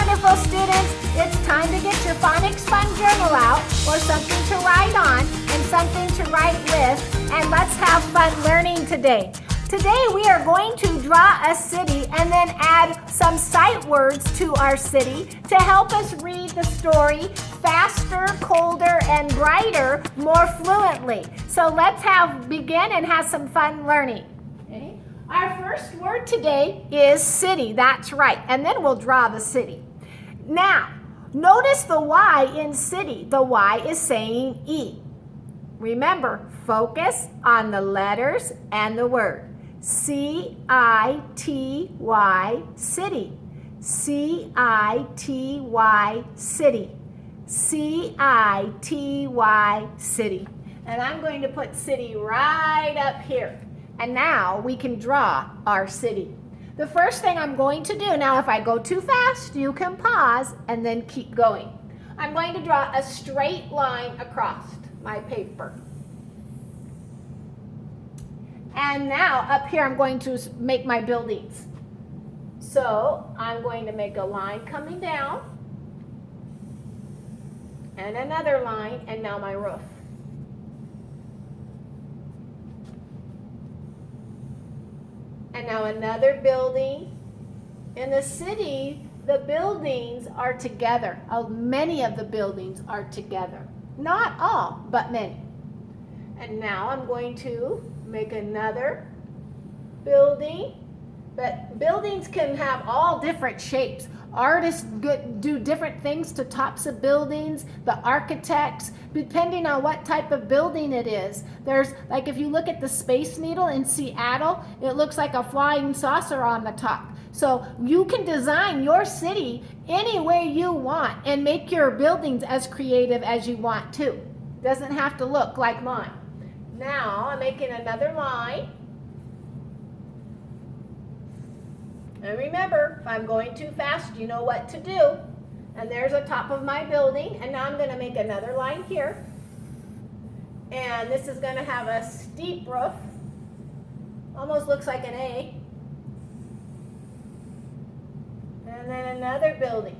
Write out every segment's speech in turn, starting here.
wonderful students. It's time to get your Phonics Fun Journal out, or something to write on and something to write with, and let's have fun learning today. Today we are going to draw a city and then add some sight words to our city to help us read the story faster, colder, and brighter more fluently. So let's begin and have some fun learning. Okay. Our first word today is city. That's right. And then we'll draw the city. Now, notice the Y in city. The Y is saying E. Remember, focus on the letters and the word. C-I-T-Y, city. C-I-T-Y, city. C-I-T-Y, city. And I'm going to put city right up here. And now we can draw our city. The first thing I'm going to do, now if I go too fast, you can pause and then keep going. I'm going to draw a straight line across my paper. And now up here I'm going to make my buildings. So I'm going to make a line coming down and another line, and now my roof. And now another building. In the city, the buildings are together. Many of the buildings are together. Not all, but many. And now I'm going to make another building. But buildings can have all different shapes. Artists do different things to tops of buildings, the architects, depending on what type of building it is. There's, like if you look at the Space Needle in Seattle, it looks like a flying saucer on the top. So you can design your city any way you want and make your buildings as creative as you want to. Doesn't have to look like mine. Now I'm making another line. And remember, if I'm going too fast, you know what to do. And there's the top of my building. And now I'm going to make another line here. And this is going to have a steep roof. Almost looks like an A. And then another building.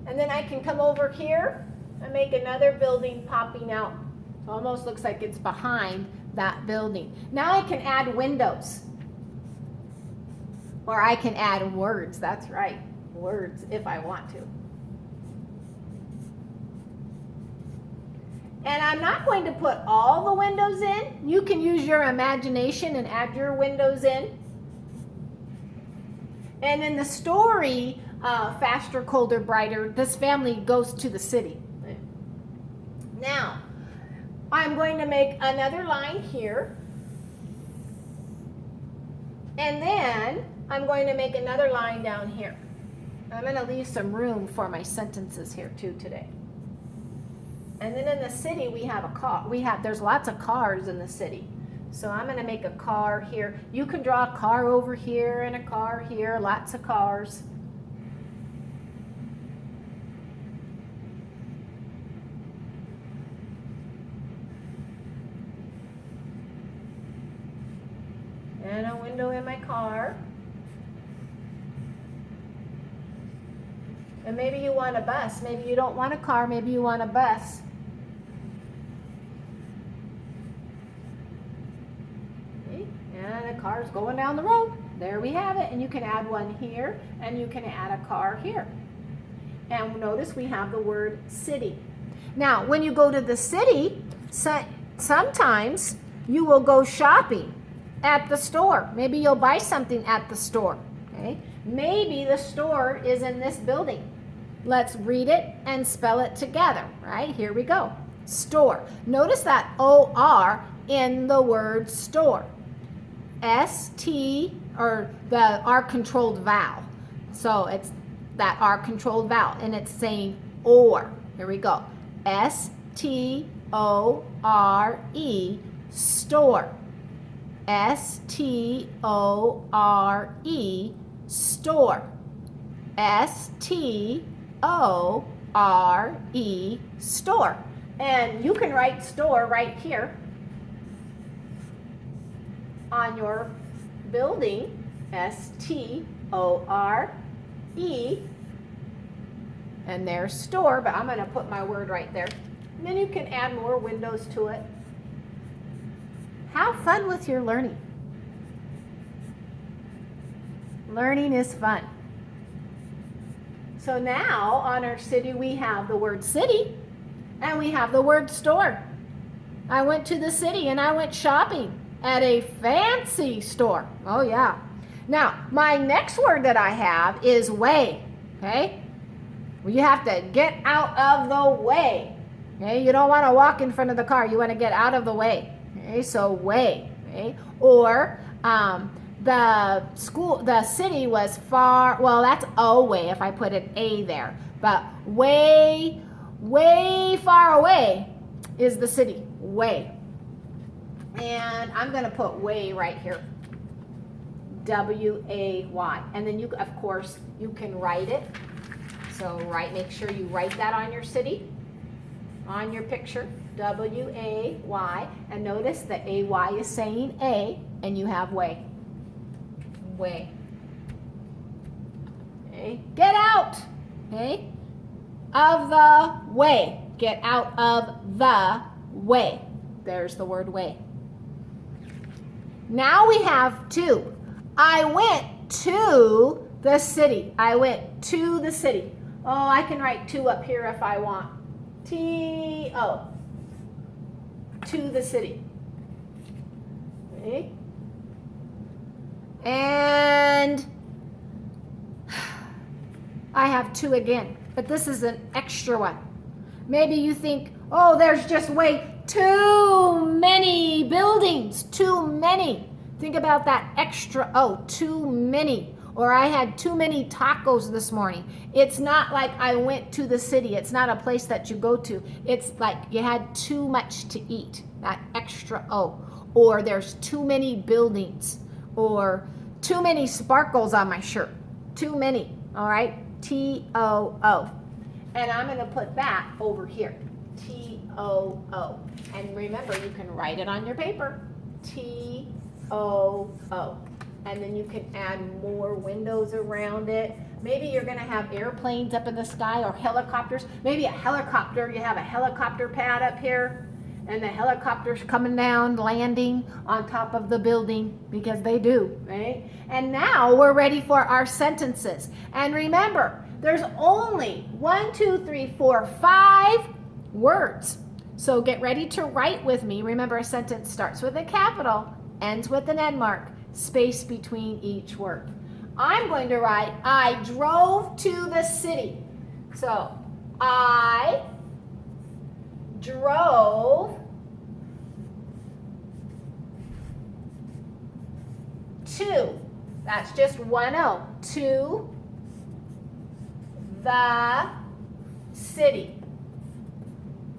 And then I can come over here and make another building popping out. It almost looks like it's behind that building. Now I can add windows. Or I can add words. That's right, words if I want to. And I'm not going to put all the windows in. You can use your imagination and add your windows in. And in the story, Faster, Colder, Brighter, this family goes to the city. Now, I'm going to make another line here. And then I'm going to make another line down here. I'm going to leave some room for my sentences here too today. And then in the city we have a car. There's lots of cars in the city. So I'm going to make a car here. You can draw a car over here and a car here, lots of cars. And a window in my car. And maybe you want a bus. Maybe you don't want a car. Maybe you want a bus. Okay. And the car's going down the road. There we have it. And you can add one here. And you can add a car here. And notice we have the word city. Now, when you go to the city, sometimes you will go shopping at the store. Maybe you'll buy something at the store. Okay? Maybe the store is in this building. Let's read it and spell it together. Right? Here we go. Store. Notice that O-R in the word store. S-T, or the R-controlled vowel. So it's that R-controlled vowel, and it's saying or. Here we go. S-T-O-R-E, store. S-T-O-R-E, store. S-T-O-R-E, store. And you can write store right here on your building, S-T-O-R-E, And there's store, but I'm going to put my word right there. And then you can add more windows to it. Have fun with your learning. Learning is fun. So now on our city, we have the word city and we have the word store. I went to the city and I went shopping at a fancy store. Oh yeah. Now, my next word that I have is way, okay? Well, you have to get out of the way, okay? You don't want to walk in front of the car. You want to get out of the way, okay? So way, okay? Or the city was far, well, that's away if I put an A there. But way, way far away is the city, way. And I'm going to put way right here. W-A-Y. And then you, of course, you can write it. So make sure you write that on your city, on your picture, W-A-Y. And notice the A-Y is saying A, and you have way. Way. Okay. Get out, okay, of the way. Get out of the way. There's the word way. Now we have to. I went to the city. I went to the city. Oh, I can write to up here if I want. T-O. To the city. Okay. And I have two again, but this is an extra one. Maybe you think, oh, there's just way too many buildings, too many. Think about that extra, oh, too many. Or I had too many tacos this morning. It's not like I went to the city. It's not a place that you go to. It's like you had too much to eat, that extra O. Or there's too many buildings. Or too many sparkles on my shirt. Too many, all right? T-O-O. And I'm going to put that over here. T-O-O. And remember, you can write it on your paper. T-O-O. And then you can add more windows around it. Maybe you're going to have airplanes up in the sky or helicopters. Maybe a helicopter, you have a helicopter pad up here. And the helicopter's coming down, landing on top of the building, because they do, right? And now we're ready for our sentences. And remember, there's only 5 words. So get ready to write with me. Remember, a sentence starts with a capital, ends with an end mark, space between each word. I'm going to write, I drove to the city. So, I drove to, that's just one O, to the city.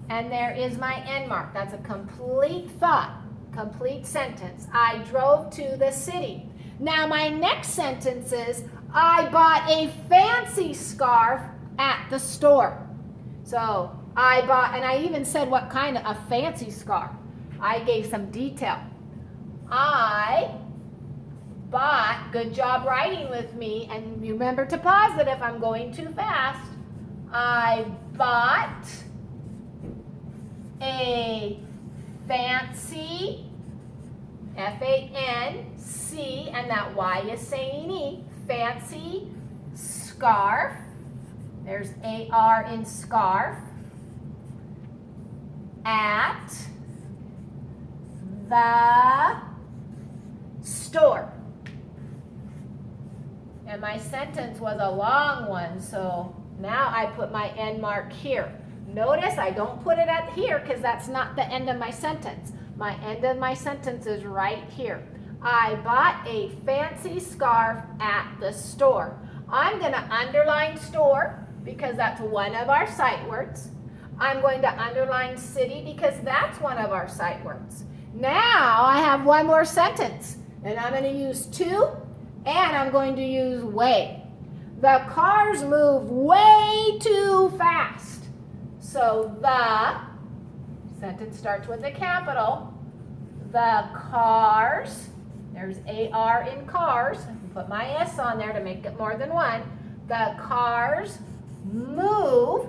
And there is my end mark. That's a complete thought, complete sentence. I drove to the city. Now my next sentence is, I bought a fancy scarf at the store. So I bought, and I even said what kind of a fancy scarf. I gave some detail. I bought, good job writing with me, and remember to pause it if I'm going too fast. I bought a fancy, F-A-N-C, and that Y is saying E, fancy scarf. There's A-R in scarf. At the store. And my sentence was a long one, so now I put my end mark here. Notice I don't put it at here because that's not the end of my sentence. My end of my sentence is right here. I bought a fancy scarf at the store. I'm going to underline store because that's one of our sight words. I'm going to underline city because that's one of our sight words. Now I have one more sentence, and I'm going to use to, and I'm going to use way. The cars move way too fast. So the sentence starts with a capital. The cars, there's A-R in cars. I can put my S on there to make it more than one. The cars move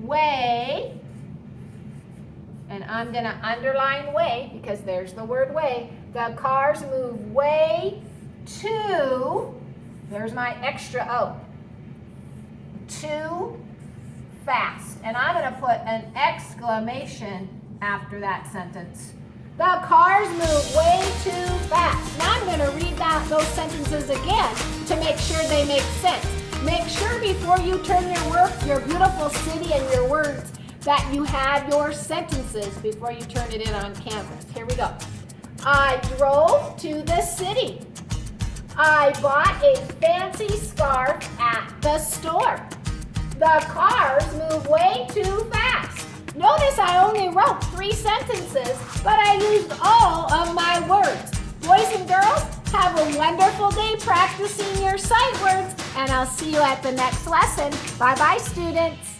way, and I'm going to underline way because there's the word way. The cars move way too, there's my extra O, too fast. And I'm going to put an exclamation after that sentence. The cars move way too fast. Now I'm going to read those sentences again to make sure they make sense. Make sure before you turn your work, your beautiful city and your words, that you have your sentences before you turn it in on Canvas. Here we go. I drove to the city. I bought a fancy scarf at the store. The cars move way too fast. Notice I only wrote 3 sentences, but I used all of my words. Boys and girls, have a wonderful day practicing your sight words, and I'll see you at the next lesson. Bye-bye, students.